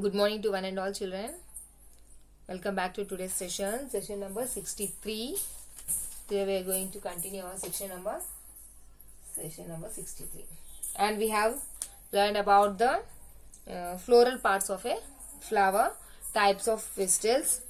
Good morning to one and all children. Welcome back to today's session number 63. Today we are going to continue our session number 63. And we have learned about the floral parts of a flower, types of pistils.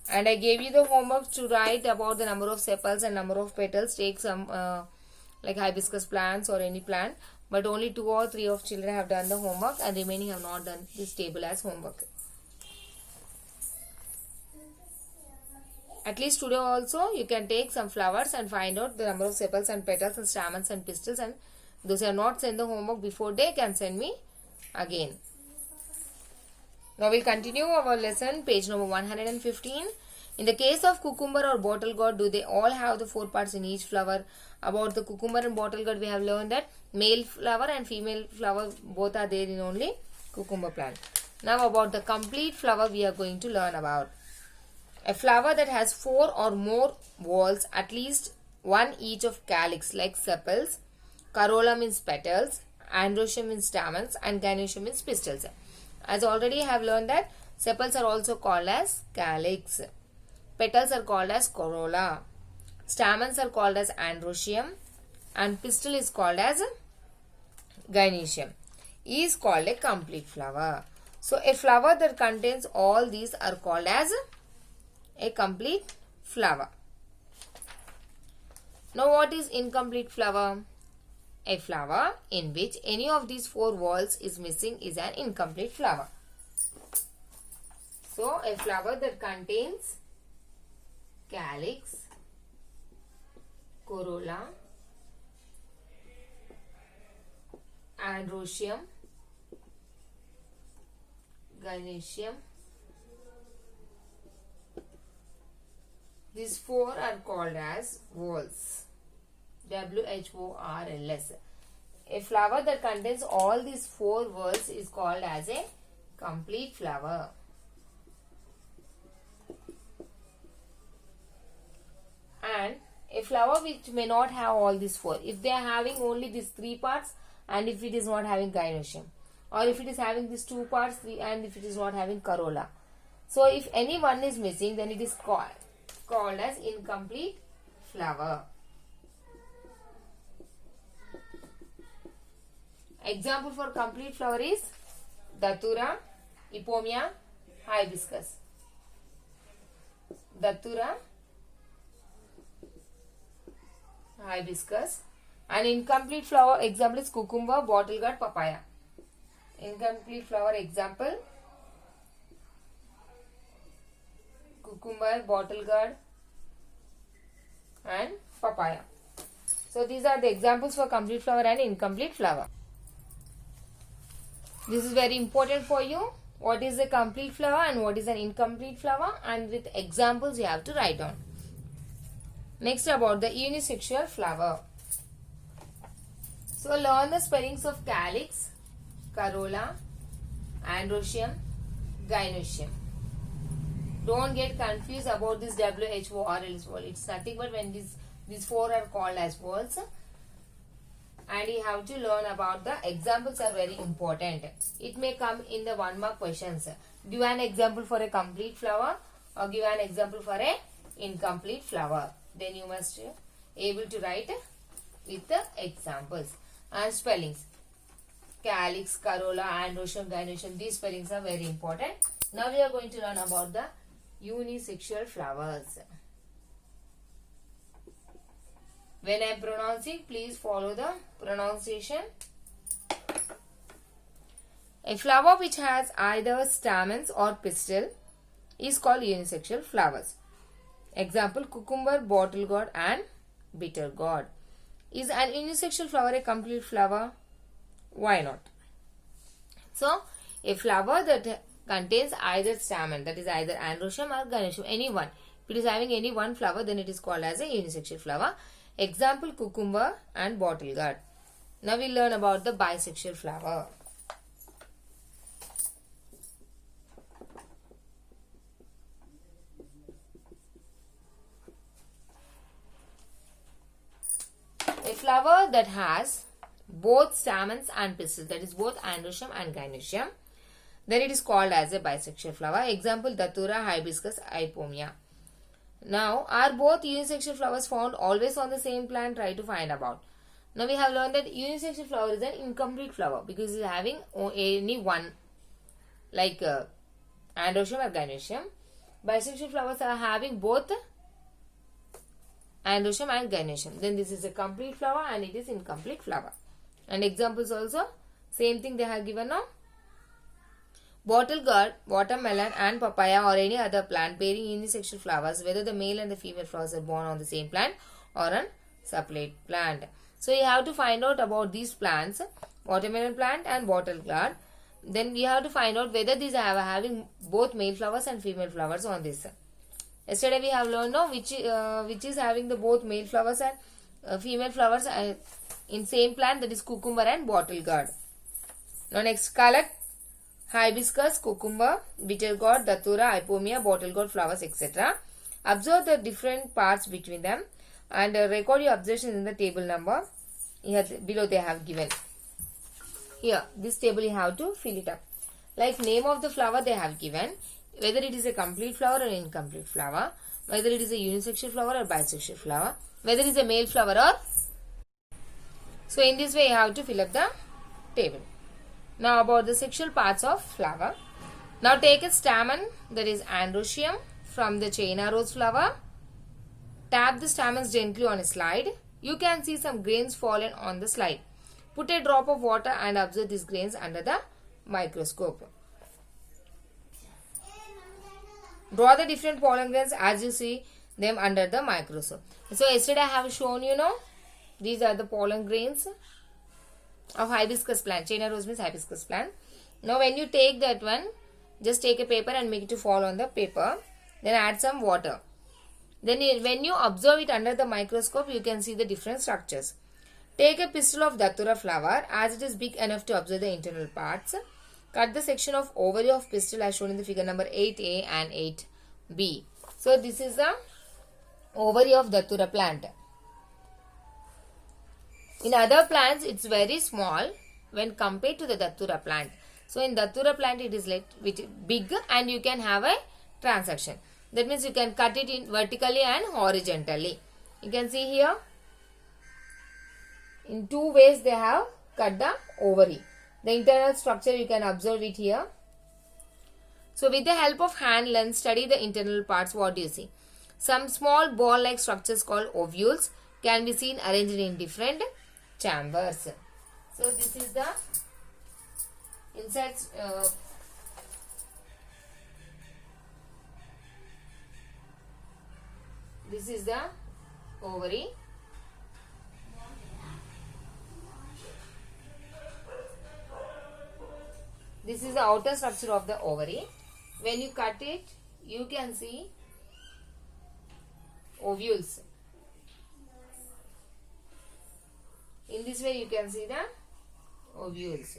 And I gave you the homework to write about the number of sepals and number of petals. Take some like hibiscus plants or any plant. But only 2 or 3 of children have done the homework and remaining have not done this table as homework. At least today also you can take some flowers and find out the number of sepals and petals and stamens and pistils, and those who have not sent the homework before day can send me again. Now we'll continue our lesson, page number 115. In the case of cucumber or bottle gourd, do they all have the 4 parts in each flower? About the cucumber and bottle gourd, we have learned that male flower and female flower both are there in only cucumber plant. Now about the complete flower we are going to learn about. A flower that has 4 or more whorls, at least one each of calyx like sepals, corolla means petals, androecium means stamens, and gynoecium means pistils. As already have learned that sepals are also called as calyx, petals are called as corolla, stamens are called as androecium, and pistil is called as gynoecium. Is called a complete flower. So a flower that contains all these are called as a complete flower. Now what is incomplete flower? A flower in which any of these 4 whorls is missing is an incomplete flower. So a flower that contains calyx, corolla, androecium, gynoecium. These 4 are called as whorls. WHORLS. A flower that contains all these 4 whorls is called as a complete flower. And a flower which may not have all these 4, if they are having only these 3 parts, and if it is not having gynoecium, or if it is having these 2 parts, and if it is not having corolla. So if any one is missing, then it is called as incomplete flower. Example for complete flower is datura, epomia, hibiscus. Datura, hibiscus. An incomplete flower example is cucumber, bottle gourd, papaya. Incomplete flower example: cucumber, bottle gourd, and papaya. So these are the examples for complete flower and incomplete flower. This is very important for you. What is a complete flower and what is an incomplete flower, and with examples you have to write down. Next, about the unisexual flower. So learn the spellings of calyx, corolla, androecium, gynoecium. Don't get confused about this WHORLS word. It's nothing but when these 4 are called as words. And you have to learn about the examples are very important. It may come in the 1 mark questions. Give an example for a complete flower or give an example for a incomplete flower. Then you must be able to write with the examples and spellings. Calyx, corolla, androecium, gynoecium. These spellings are very important. Now we are going to learn about the unisexual flowers. When I am pronouncing, please follow the pronunciation. A flower which has either stamens or pistil is called unisexual flowers. Example: cucumber, bottle gourd, and bitter gourd. Is an unisexual flower a complete flower? Why not? So, a flower that contains either stamen, that is either androecium or gynoecium, any one. If it is having any one flower, then it is called as a unisexual flower. Example: cucumber and bottle gourd. Now we learn about the bisexual flower. A flower that has both stamens and pistils, that is both androecium and gynoecium. then it is called as a bisexual flower. Example, Datura, Hibiscus, Ipomia. Now, are both unisexual flowers found always on the same plant? Try to find about. Now, we have learned that unisexual flower is an incomplete flower because it is having only one, like androecium or gynoecium. Bisexual flowers are having both androecium and gynoecium. Then this is a complete flower and it is incomplete flower. And examples also, same thing they have given now. Bottle gourd, watermelon and papaya or any other plant bearing unisexual flowers, whether the male and the female flowers are born on the same plant or on separate plant. So you have to find out about these plants, watermelon plant and bottle gourd. Then we have to find out whether these are having both male flowers and female flowers on this. Yesterday we have learned now which is having the both male flowers and female flowers in same plant, that is cucumber and bottle gourd. Now next, collect hibiscus, cucumber, bitter gourd, datura, ipomia, bottle gourd flowers, etc. Observe the different parts between them and record your observations in the table number. Here below they have given. Here this table you have to fill it up. Like name of the flower they have given, whether it is a complete flower or incomplete flower, whether it is a unisexual flower or bisexual flower, whether it is a male flower or. So in this way you have to fill up the table. Now about the sexual parts of flower. Now take a stamen, that is androecium, from the China rose flower. Tap the stamens gently on a slide. You can see some grains fallen on the slide. Put a drop of water and observe these grains under the microscope. Draw the different pollen grains as you see them under the microscope. So yesterday I have shown you know, these are the pollen grains of hibiscus plant. China rose means hibiscus plant. Now when you take that one, just take a paper and make it to fall on the paper. Then add some water. Then when you observe it under the microscope, you can see the different structures. Take a pistil of datura flower as it is big enough to observe the internal parts. Cut the section of ovary of pistil as shown in the figure number 8a and 8b. So this is the ovary of datura plant. In other plants, it's very small when compared to the datura plant. So in datura plant, it is like big and you can have a transaction. That means you can cut it in vertically and horizontally. You can see here, in two ways they have cut the ovary. The internal structure you can observe it here. So with the help of hand lens, study the internal parts. What do you see? Some small ball-like structures called ovules can be seen arranged in different chambers. So this is the inside this is the ovary. This is the outer structure of the ovary. When you cut it, you can see ovules. In this way you can see the ovules.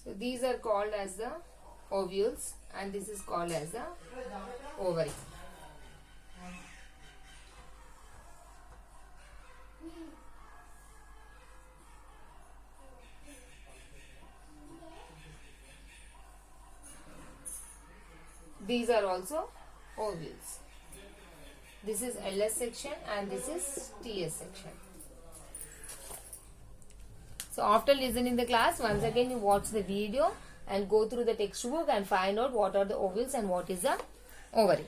So these are called as the ovules and this is called as the ovary. These are also ovules. This is LS section and this is TS section. So after listening the class, once again you watch the video and go through the textbook and find out what are the ovules and what is the ovary.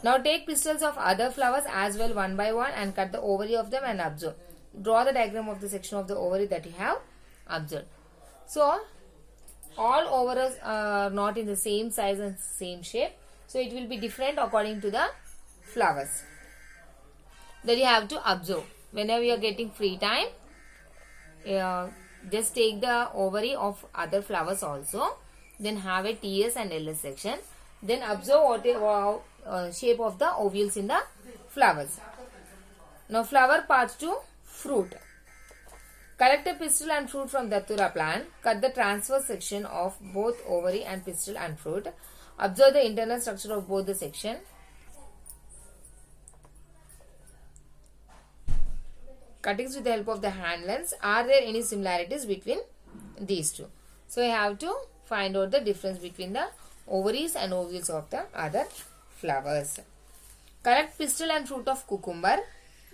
Now take pistils of other flowers as well one by one and cut the ovary of them and observe. Draw the diagram of the section of the ovary that you have observed. So all ovaries are not in the same size and same shape. So it will be different according to the flowers that you have to observe. Whenever you are getting free time, just take the ovary of other flowers also. Then have a TS and LS section. Then observe what is shape of the ovules in the flowers. Now flower path to fruit. Collect a pistil and fruit from datura plant. Cut the transverse section of both ovary and pistil and fruit. Observe the internal structure of both the section. cuttings with the help of the hand lens. Are there any similarities between these two? So you have to find out the difference between the ovaries and ovules of the other flowers. Collect pistil and fruit of cucumber,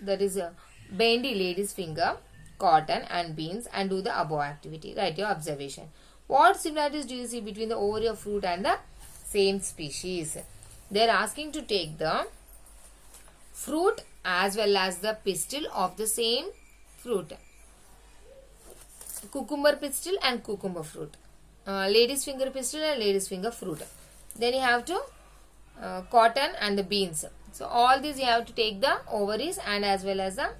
that is a bendy lady's finger, cotton and beans, and do the above activity. Write your observation. What similarities do you see between the ovary of fruit and the same species? They are asking to take the fruit as well as the pistil of the same fruit. Cucumber pistil and cucumber fruit. Lady's finger pistil and lady's finger fruit. Then you have to cotton and the beans. So all these you have to take the ovaries and as well as the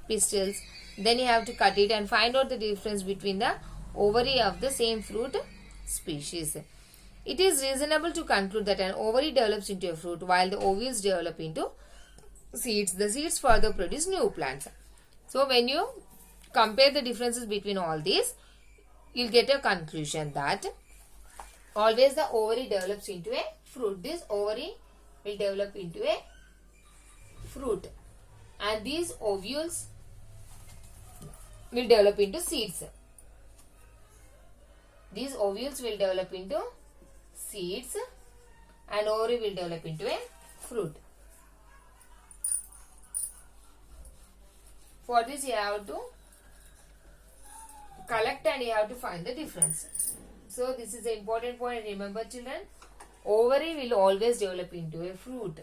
pistils. Then you have to cut it and find out the difference between the ovary of the same fruit species. It is reasonable to conclude that an ovary develops into a fruit while the ovules develop into seeds. The seeds further produce new plants. So when you compare the differences between all these, you'll get a conclusion that always the ovary develops into a fruit. This ovary will develop into a fruit and these ovules will develop into seeds. These ovules will develop into seeds and ovary will develop into a fruit. For this you have to collect and you have to find the difference. So this is an important point. Remember children, ovary will always develop into a fruit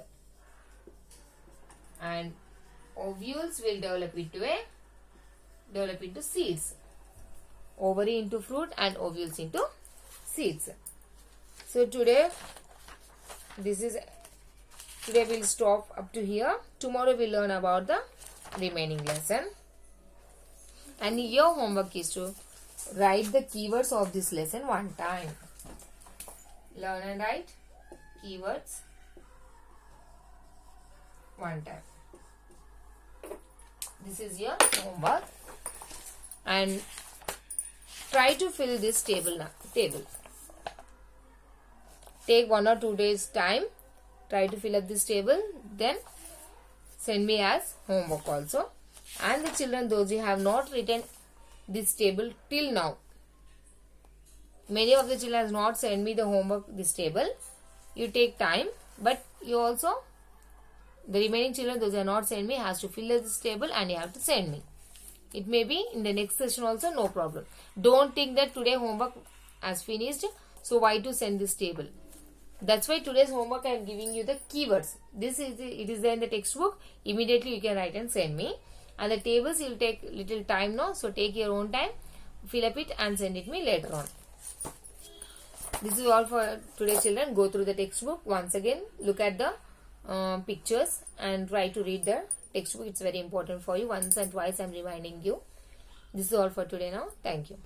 and ovules will develop into seeds. Ovary into fruit and ovules into seeds. So today we'll stop up to here. Tomorrow we'll learn about the remaining lesson. And your homework is to write the keywords of this lesson one time. Learn and write keywords one time. This is your homework. And try to fill this table now. Take 1 or 2 days time. Try to fill up this table. Then send me as homework also. And the children, those who have not written this table till now, many of the children has not sent me the homework, this table. You take time, but you also, the remaining children, those who have not sent me, has to fill this table and you have to send me. It may be in the next session also, no problem. Don't think that today homework has finished, so why to send this table? That's why today's homework I am giving you the keywords. It is there in the textbook. Immediately you can write and send me. And the tables will take little time now. So take your own time. Fill up it and send it me later on. This is all for today children. Go through the textbook once again. Look at the pictures and try to read the textbook. It's very important for you. Once and twice I am reminding you. This is all for today now. Thank you.